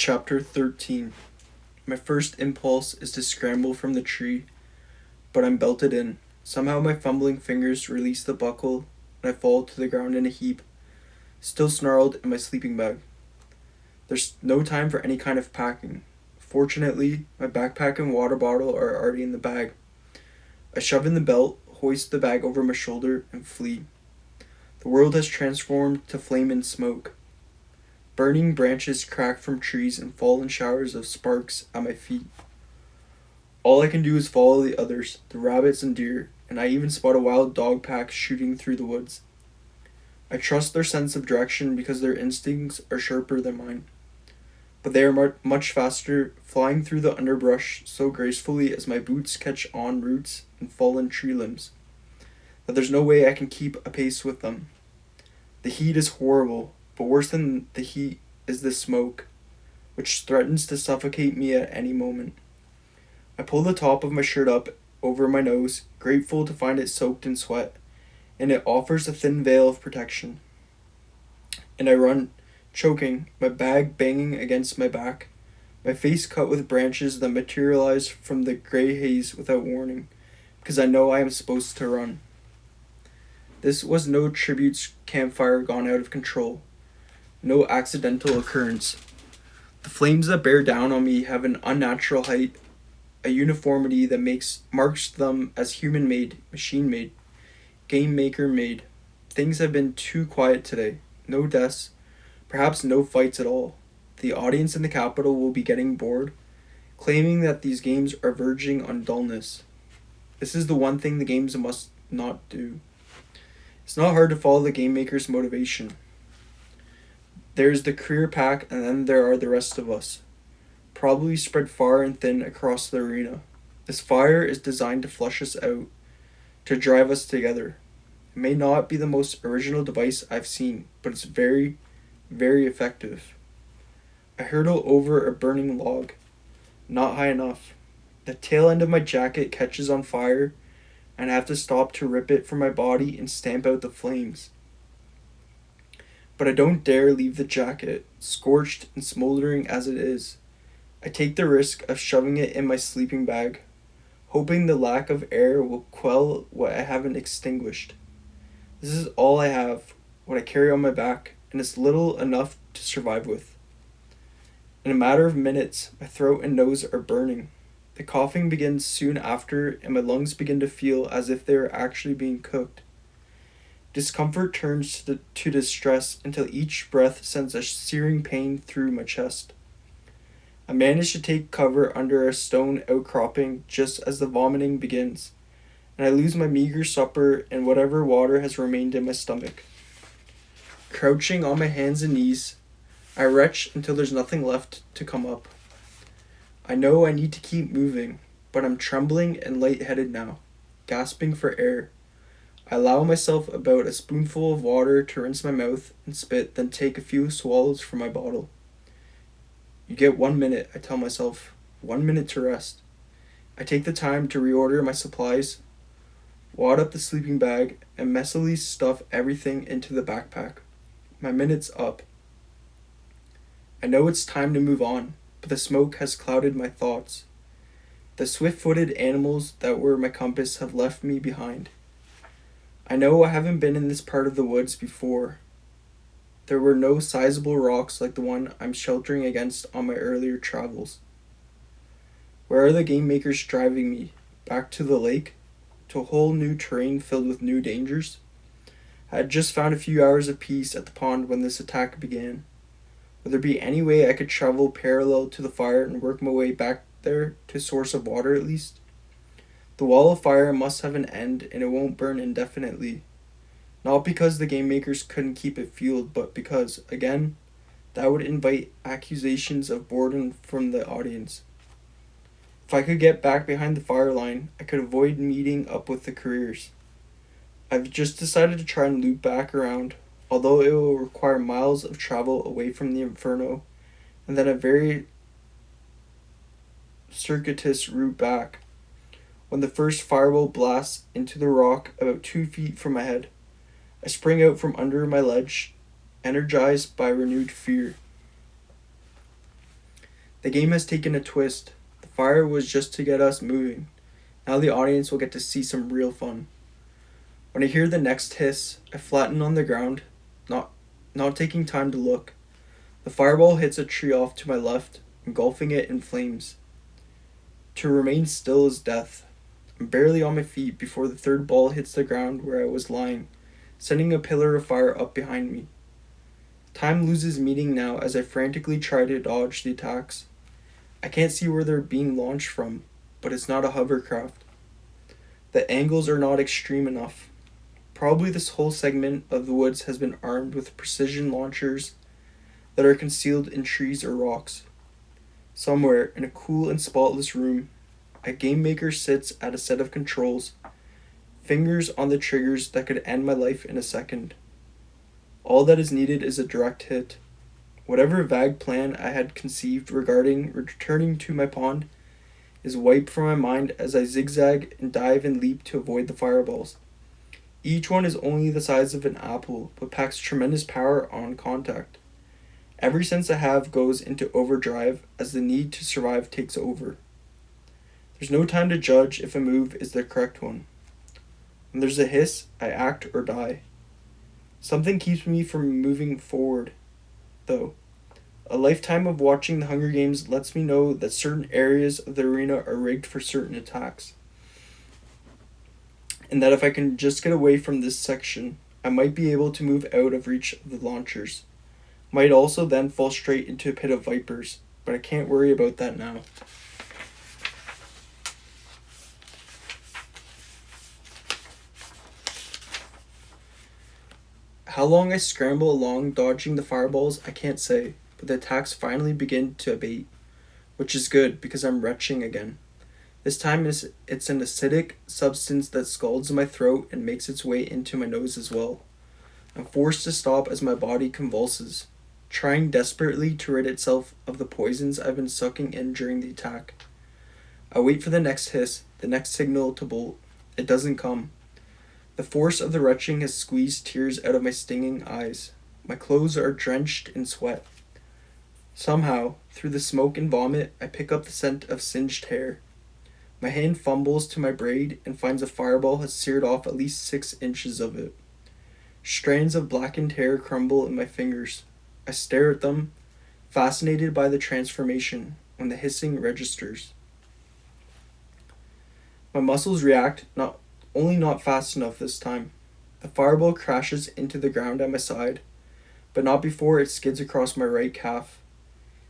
Chapter 13. My first impulse is to scramble from the tree, but I'm belted in. Somehow my fumbling fingers release the buckle, and I fall to the ground in a heap, still snarled in my sleeping bag. There's no time for any kind of packing. Fortunately, my backpack and water bottle are already in the bag. I shove in the belt, hoist the bag over my shoulder, and flee. The world has transformed to flame and smoke. Burning branches crack from trees and fall in showers of sparks at my feet. All I can do is follow the others, the rabbits and deer, and I even spot a wild dog pack shooting through the woods. I trust their sense of direction because their instincts are sharper than mine. But they are much faster, flying through the underbrush so gracefully as my boots catch on roots and fallen tree limbs, that there's no way I can keep a pace with them. The heat is horrible, but worse than the heat is the smoke, which threatens to suffocate me at any moment. I pull the top of my shirt up over my nose, grateful to find it soaked in sweat, and it offers a thin veil of protection. And I run, choking, my bag banging against my back, my face cut with branches that materialize from the gray haze without warning, because I know I am supposed to run. This was no tribute's campfire gone out of control, no accidental occurrence. The flames that bear down on me have an unnatural height, a uniformity that marks them as human-made, machine-made, game-maker-made. Things have been too quiet today. No deaths, perhaps no fights at all. The audience in the Capitol will be getting bored, claiming that these games are verging on dullness. This is the one thing the games must not do. It's not hard to follow the game maker's motivation. There's the career pack, and then there are the rest of us, probably spread far and thin across the arena. This fire is designed to flush us out, to drive us together. It may not be the most original device I've seen, but it's very, very effective. I hurtle over a burning log. Not high enough. The tail end of my jacket catches on fire, and I have to stop to rip it from my body and stamp out the flames. But I don't dare leave the jacket, scorched and smoldering as it is. I take the risk of shoving it in my sleeping bag, hoping the lack of air will quell what I haven't extinguished. This is all I have, what I carry on my back, and it's little enough to survive with. In a matter of minutes, my throat and nose are burning. The coughing begins soon after, and my lungs begin to feel as if they are actually being cooked. Discomfort turns to distress until each breath sends a searing pain through my chest. I manage to take cover under a stone outcropping just as the vomiting begins, and I lose my meager supper and whatever water has remained in my stomach. Crouching on my hands and knees, I retch until there's nothing left to come up. I know I need to keep moving, but I'm trembling and lightheaded now, gasping for air. I allow myself about a spoonful of water to rinse my mouth and spit, then take a few swallows from my bottle. You get 1 minute, I tell myself. 1 minute to rest. I take the time to reorder my supplies, wad up the sleeping bag, and messily stuff everything into the backpack. My minute's up. I know it's time to move on, but the smoke has clouded my thoughts. The swift-footed animals that were my compass have left me behind. I know I haven't been in this part of the woods before. There were no sizable rocks like the one I'm sheltering against on my earlier travels. Where are the game makers driving me? Back to the lake? To a whole new terrain filled with new dangers? I had just found a few hours of peace at the pond when this attack began. Would there be any way I could travel parallel to the fire and work my way back there to a source of water at least? The wall of fire must have an end, and it won't burn indefinitely. Not because the game makers couldn't keep it fueled, but because, again, that would invite accusations of boredom from the audience. If I could get back behind the fire line, I could avoid meeting up with the careers. I've just decided to try and loop back around, although it will require miles of travel away from the inferno, and then a very circuitous route back. When the first fireball blasts into the rock about 2 feet from my head, I spring out from under my ledge, energized by renewed fear. The game has taken a twist. The fire was just to get us moving. Now the audience will get to see some real fun. When I hear the next hiss, I flatten on the ground, not not taking time to look. The fireball hits a tree off to my left, engulfing it in flames. To remain still is death. I'm barely on my feet before the third ball hits the ground where I was lying, sending a pillar of fire up behind me. Time loses meaning now as I frantically try to dodge the attacks. I can't see where they're being launched from, but it's not a hovercraft. The angles are not extreme enough. Probably this whole segment of the woods has been armed with precision launchers that are concealed in trees or rocks. Somewhere, in a cool and spotless room, a game maker sits at a set of controls, fingers on the triggers that could end my life in a second. All that is needed is a direct hit. Whatever vague plan I had conceived regarding returning to my pond is wiped from my mind as I zigzag and dive and leap to avoid the fireballs. Each one is only the size of an apple, but packs tremendous power on contact. Every sense I have goes into overdrive as the need to survive takes over. There's no time to judge if a move is the correct one. When there's a hiss, I act or die. Something keeps me from moving forward, though. A lifetime of watching the Hunger Games lets me know that certain areas of the arena are rigged for certain attacks. And that if I can just get away from this section, I might be able to move out of reach of the launchers. Might also then fall straight into a pit of vipers, but I can't worry about that now. How long I scramble along dodging the fireballs, I can't say, but the attacks finally begin to abate, which is good because I'm retching again. This time it's an acidic substance that scalds my throat and makes its way into my nose as well. I'm forced to stop as my body convulses, trying desperately to rid itself of the poisons I've been sucking in during the attack. I wait for the next hiss, the next signal to bolt. It doesn't come. The force of the retching has squeezed tears out of my stinging eyes. My clothes are drenched in sweat. Somehow, through the smoke and vomit, I pick up the scent of singed hair. My hand fumbles to my braid and finds a fireball has seared off at least 6 inches of it. Strands of blackened hair crumble in my fingers. I stare at them, fascinated by the transformation, when the hissing registers. My muscles react, not fast enough this time. The fireball crashes into the ground at my side, but not before it skids across my right calf.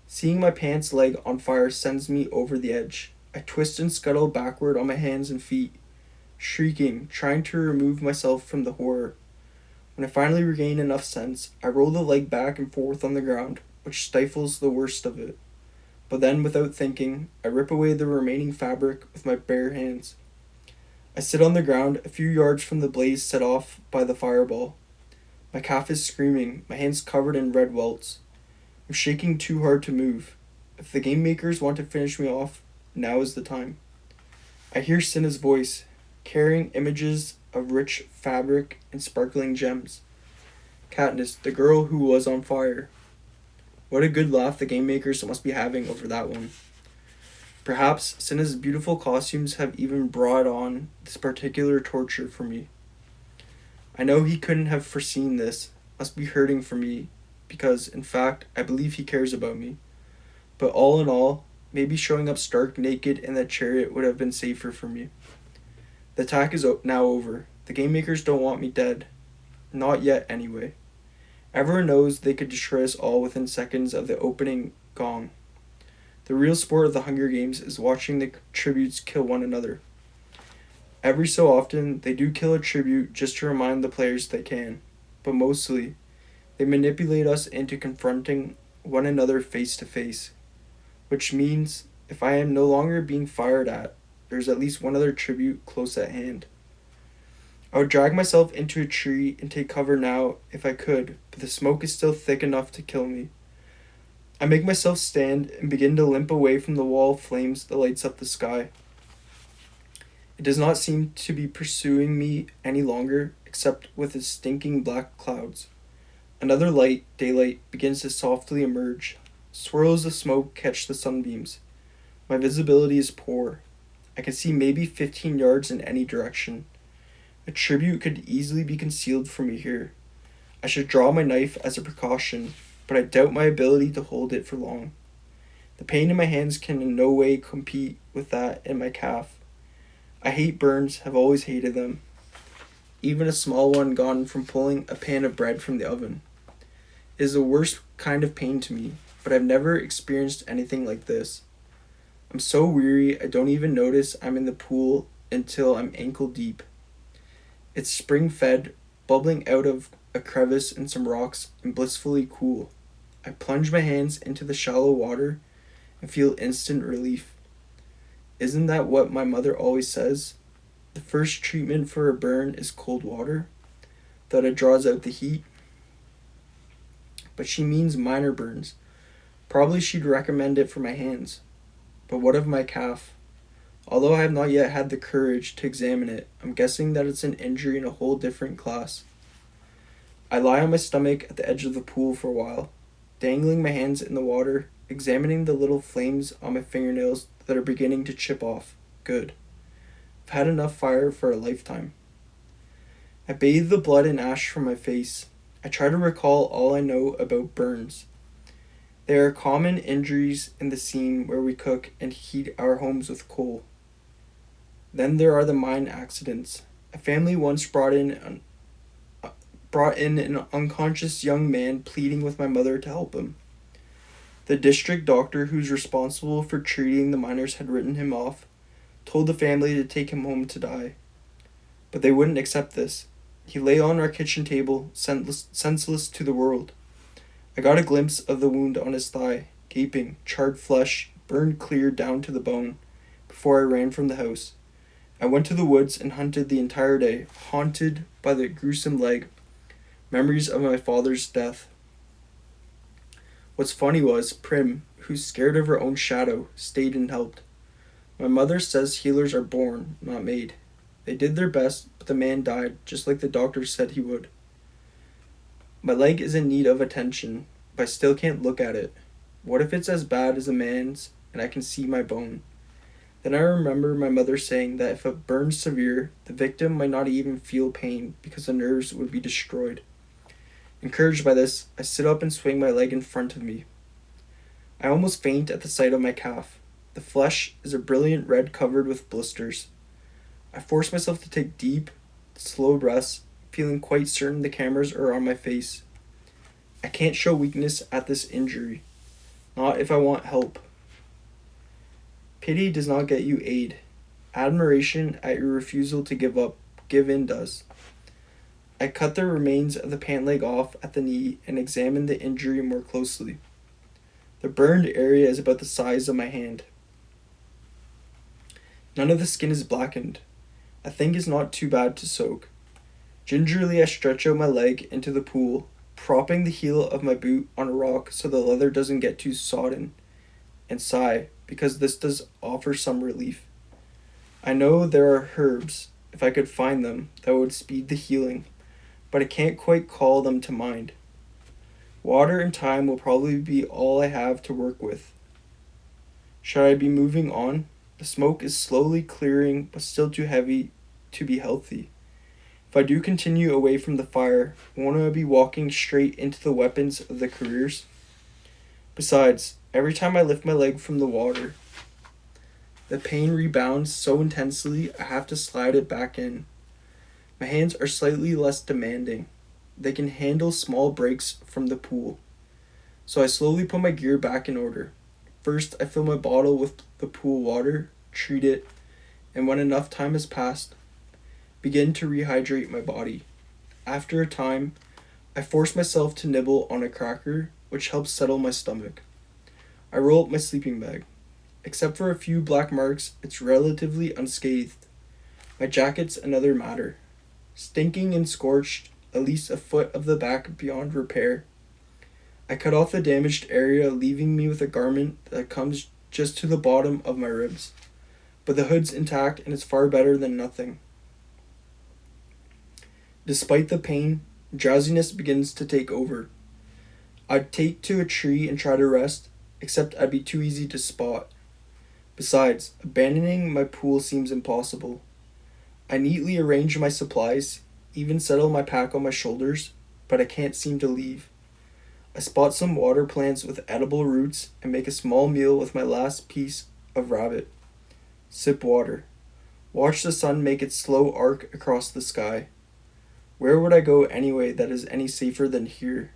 Seeing my pants leg on fire sends me over the edge. I twist and scuttle backward on my hands and feet, shrieking, trying to remove myself from the horror. When I finally regain enough sense, I roll the leg back and forth on the ground, which stifles the worst of it. But then, without thinking, I rip away the remaining fabric with my bare hands. I sit on the ground a few yards from the blaze set off by the fireball. My calf is screaming, my hands covered in red welts. I'm shaking too hard to move. If the game makers want to finish me off, now is the time. I hear Cinna's voice, carrying images of rich fabric and sparkling gems. Katniss, the girl who was on fire. What a good laugh the game makers must be having over that one. Perhaps Cinna's beautiful costumes have even brought on this particular torture for me. I know he couldn't have foreseen this, must be hurting for me, because, in fact, I believe he cares about me. But all in all, maybe showing up stark naked in that chariot would have been safer for me. The attack is now over. The game makers don't want me dead. Not yet, anyway. Everyone knows they could destroy us all within seconds of the opening gong. The real sport of the Hunger Games is watching the tributes kill one another. Every so often, they do kill a tribute just to remind the players they can, but mostly, they manipulate us into confronting one another face to face. Which means, if I am no longer being fired at, there's at least one other tribute close at hand. I would drag myself into a tree and take cover now if I could, but the smoke is still thick enough to kill me. I make myself stand and begin to limp away from the wall of flames that lights up the sky. It does not seem to be pursuing me any longer, except with its stinking black clouds. Another light, daylight, begins to softly emerge. Swirls of smoke catch the sunbeams. My visibility is poor. I can see maybe 15 yards in any direction. A tribute could easily be concealed from me here. I should draw my knife as a precaution, but I doubt my ability to hold it for long. The pain in my hands can in no way compete with that in my calf. I hate burns, have always hated them. Even a small one gotten from pulling a pan of bread from the oven. It is the worst kind of pain to me, but I've never experienced anything like this. I'm so weary I don't even notice I'm in the pool until I'm ankle deep. It's spring-fed, bubbling out of a crevice in some rocks and blissfully cool. I plunge my hands into the shallow water and feel instant relief. Isn't that what my mother always says? The first treatment for a burn is cold water, that it draws out the heat. But she means minor burns. Probably she'd recommend it for my hands. But what of my calf? Although I have not yet had the courage to examine it, I'm guessing that it's an injury in a whole different class. I lie on my stomach at the edge of the pool for a while, dangling my hands in the water, examining the little flames on my fingernails that are beginning to chip off. Good. I've had enough fire for a lifetime. I bathe the blood and ash from my face. I try to recall all I know about burns. There are common injuries in the scene where we cook and heat our homes with coal. Then there are the mine accidents. A family once brought in an unconscious young man pleading with my mother to help him. The district doctor who's responsible for treating the miners had written him off, told the family to take him home to die. But they wouldn't accept this. He lay on our kitchen table, senseless to the world. I got a glimpse of the wound on his thigh, gaping, charred flesh, burned clear down to the bone, before I ran from the house. I went to the woods and hunted the entire day, haunted by the gruesome leg, memories of my father's death. What's funny was, Prim, who's scared of her own shadow, stayed and helped. My mother says healers are born, not made. They did their best, but the man died, just like the doctor said he would. My leg is in need of attention, but I still can't look at it. What if it's as bad as a man's, and I can see my bone? Then I remember my mother saying that if it burns severe, the victim might not even feel pain because the nerves would be destroyed. Encouraged by this, I sit up and swing my leg in front of me. I almost faint at the sight of my calf. The flesh is a brilliant red covered with blisters. I force myself to take deep, slow breaths, feeling quite certain the cameras are on my face. I can't show weakness at this injury. Not if I want help. Pity does not get you aid. Admiration at your refusal to give in does. I cut the remains of the pant leg off at the knee and examined the injury more closely. The burned area is about the size of my hand. None of the skin is blackened. I think it's not too bad to soak. Gingerly I stretch out my leg into the pool, propping the heel of my boot on a rock so the leather doesn't get too sodden, and sigh, because this does offer some relief. I know there are herbs, if I could find them, that would speed the healing, but I can't quite call them to mind. Water and time will probably be all I have to work with. Should I be moving on? The smoke is slowly clearing, but still too heavy to be healthy. If I do continue away from the fire, won't I be walking straight into the weapons of the careers? Besides, every time I lift my leg from the water, the pain rebounds so intensely I have to slide it back in. My hands are slightly less demanding. They can handle small breaks from the pool. So I slowly put my gear back in order. First, I fill my bottle with the pool water, treat it, and when enough time has passed, begin to rehydrate my body. After a time, I force myself to nibble on a cracker, which helps settle my stomach. I roll up my sleeping bag. Except for a few black marks, it's relatively unscathed. My jacket's another matter. Stinking and scorched, at least a foot of the back beyond repair. I cut off the damaged area, leaving me with a garment that comes just to the bottom of my ribs. But the hood's intact and it's far better than nothing. Despite the pain, drowsiness begins to take over. I take to a tree and try to rest, except I'd be too easy to spot. Besides, abandoning my pool seems impossible. I neatly arrange my supplies, even settle my pack on my shoulders, but I can't seem to leave. I spot some water plants with edible roots and make a small meal with my last piece of rabbit. Sip water. Watch the sun make its slow arc across the sky. Where would I go anyway that is any safer than here?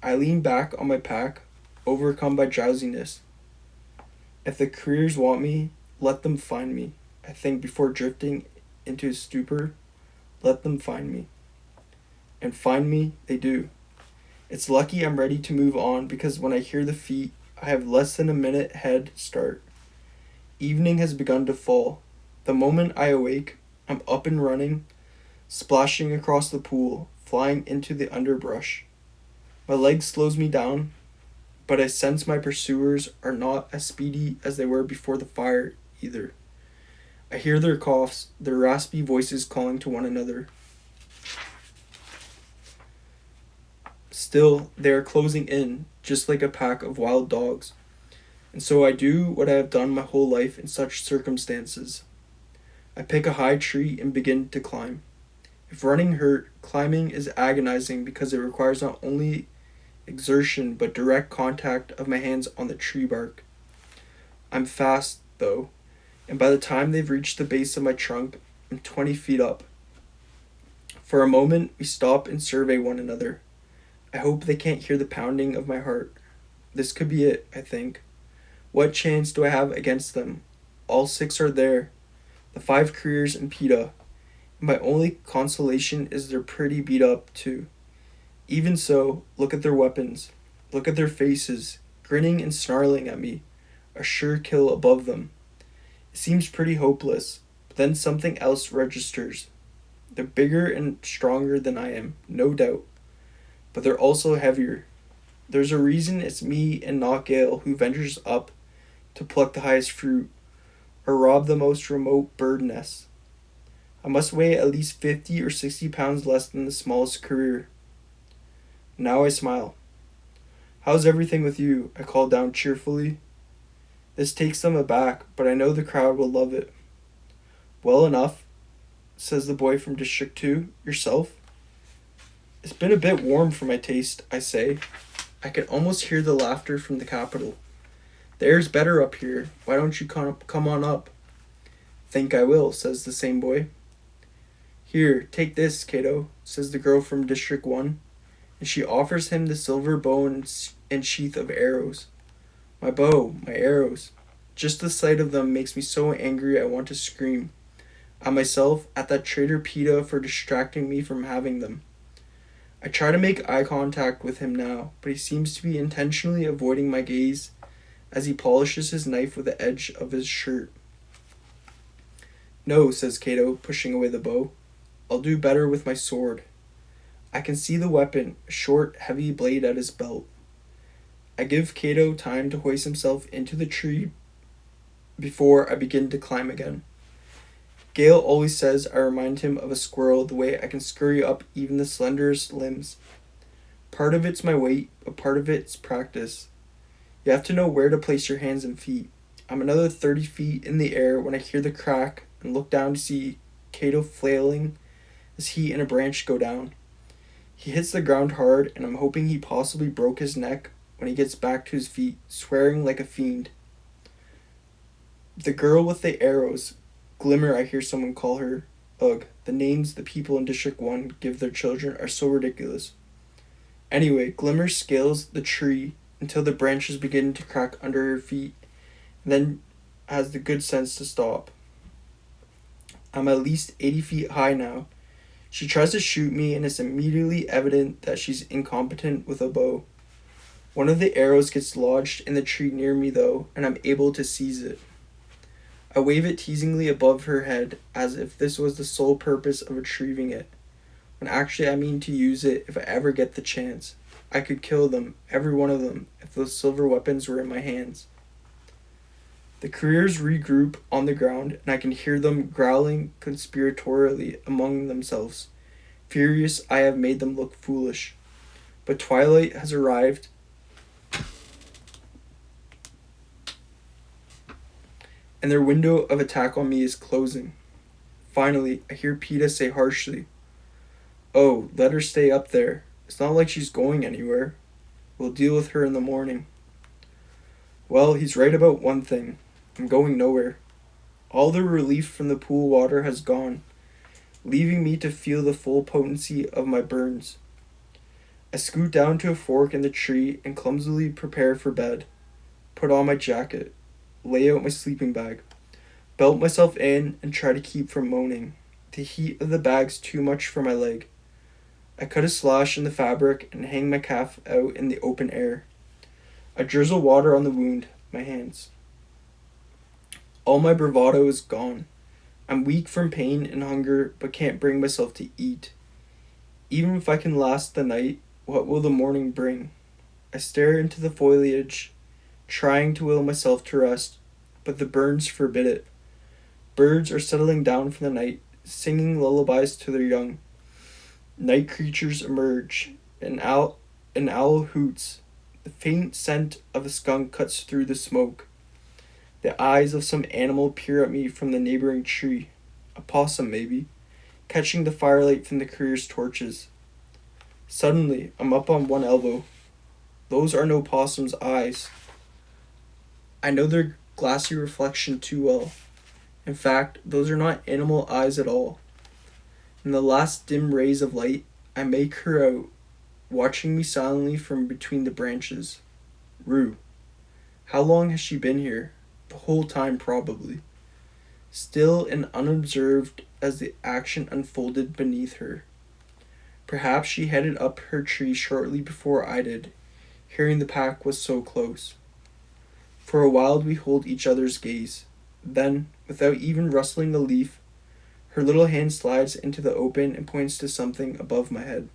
I lean back on my pack, overcome by drowsiness. If the careers want me, let them find me. I think before drifting into a stupor, let them find me. And find me, they do. It's lucky I'm ready to move on because when I hear the feet, I have less than a minute head start. Evening has begun to fall. The moment I awake, I'm up and running, splashing across the pool, flying into the underbrush. My leg slows me down, but I sense my pursuers are not as speedy as they were before the fire either. I hear their coughs, their raspy voices calling to one another. Still, they are closing in, just like a pack of wild dogs. And so I do what I have done my whole life in such circumstances. I pick a high tree and begin to climb. If running hurt, climbing is agonizing because it requires not only exertion but direct contact of my hands on the tree bark. I'm fast, though, and by the time they've reached the base of my trunk, I'm 20 feet up. For a moment, we stop and survey one another. I hope they can't hear the pounding of my heart. This could be it, I think. What chance do I have against them? All 6 are there. The 5 careers and PETA. And my only consolation is they're pretty beat up, too. Even so, look at their weapons. Look at their faces, grinning and snarling at me. A sure kill above them. It seems pretty hopeless, but then something else registers. They're bigger and stronger than I am, no doubt. But they're also heavier. There's a reason it's me and not Gale who ventures up to pluck the highest fruit, or rob the most remote bird nests. I must weigh at least 50 or 60 pounds less than the smallest career. Now I smile. How's everything with you? I call down cheerfully. This takes them aback, but I know the crowd will love it. Well enough, says the boy from District 2. Yourself? It's been a bit warm for my taste, I say. I can almost hear the laughter from the Capitol. The air's better up here. Why don't you come on up? Think I will, says the same boy. Here, take this, Cato, says the girl from District 1, and she offers him the silver bow and sheath of arrows. My bow, my arrows. Just the sight of them makes me so angry I want to scream. At myself, at that traitor PETA for distracting me from having them. I try to make eye contact with him now, but he seems to be intentionally avoiding my gaze as he polishes his knife with the edge of his shirt. No, says Cato, pushing away the bow. I'll do better with my sword. I can see the weapon, a short, heavy blade at his belt. I give Cato time to hoist himself into the tree before I begin to climb again. Gale always says I remind him of a squirrel the way I can scurry up even the slenderest limbs. Part of it's my weight, but part of it's practice. You have to know where to place your hands and feet. I'm another 30 feet in the air when I hear the crack and look down to see Cato flailing as he and a branch go down. He hits the ground hard, and I'm hoping he possibly broke his neck when he gets back to his feet, swearing like a fiend. The girl with the arrows, Glimmer, I hear someone call her. Ugh, the names the people in District 1 give their children are so ridiculous. Anyway, Glimmer scales the tree until the branches begin to crack under her feet, and then has the good sense to stop. I'm at least 80 feet high now. She tries to shoot me, and it's immediately evident that she's incompetent with a bow. One of the arrows gets lodged in the tree near me, though, and I'm able to seize it. I wave it teasingly above her head, as if this was the sole purpose of retrieving it, when actually I mean to use it if I ever get the chance. I could kill them, every one of them, if those silver weapons were in my hands. The careers regroup on the ground, and I can hear them growling conspiratorially among themselves, furious I have made them look foolish. But twilight has arrived, and their window of attack on me is closing. Finally, I hear Peta say harshly, "Oh, let her stay up there. It's not like she's going anywhere. We'll deal with her in the morning." Well, he's right about one thing. I'm going nowhere. All the relief from the pool water has gone, leaving me to feel the full potency of my burns. I scoot down to a fork in the tree and clumsily prepare for bed. Put on my jacket, lay out my sleeping bag, belt myself in, and try to keep from moaning. The heat of the bag's too much for my leg. I cut a slash in the fabric and hang my calf out in the open air. I drizzle water on the wound, my hands. All my bravado is gone. I'm weak from pain and hunger, but can't bring myself to eat. Even if I can last the night, what will the morning bring? I stare into the foliage, trying to will myself to rest, but the burns forbid it. Birds are settling down for the night, singing lullabies to their young. Night creatures emerge. An owl hoots. The faint scent of a skunk cuts through the smoke. The eyes of some animal peer at me from the neighboring tree. A possum, maybe, catching the firelight from the career's torches. Suddenly, I'm up on one elbow. Those are no possum's eyes. I know their glassy reflection too well. In fact, those are not animal eyes at all. In the last dim rays of light, I make her out, watching me silently from between the branches. Rue. How long has she been here? The whole time, probably. Still and unobserved as the action unfolded beneath her. Perhaps she headed up her tree shortly before I did, hearing the pack was so close. For a while we hold each other's gaze. Then, without even rustling a leaf, her little hand slides into the open and points to something above my head.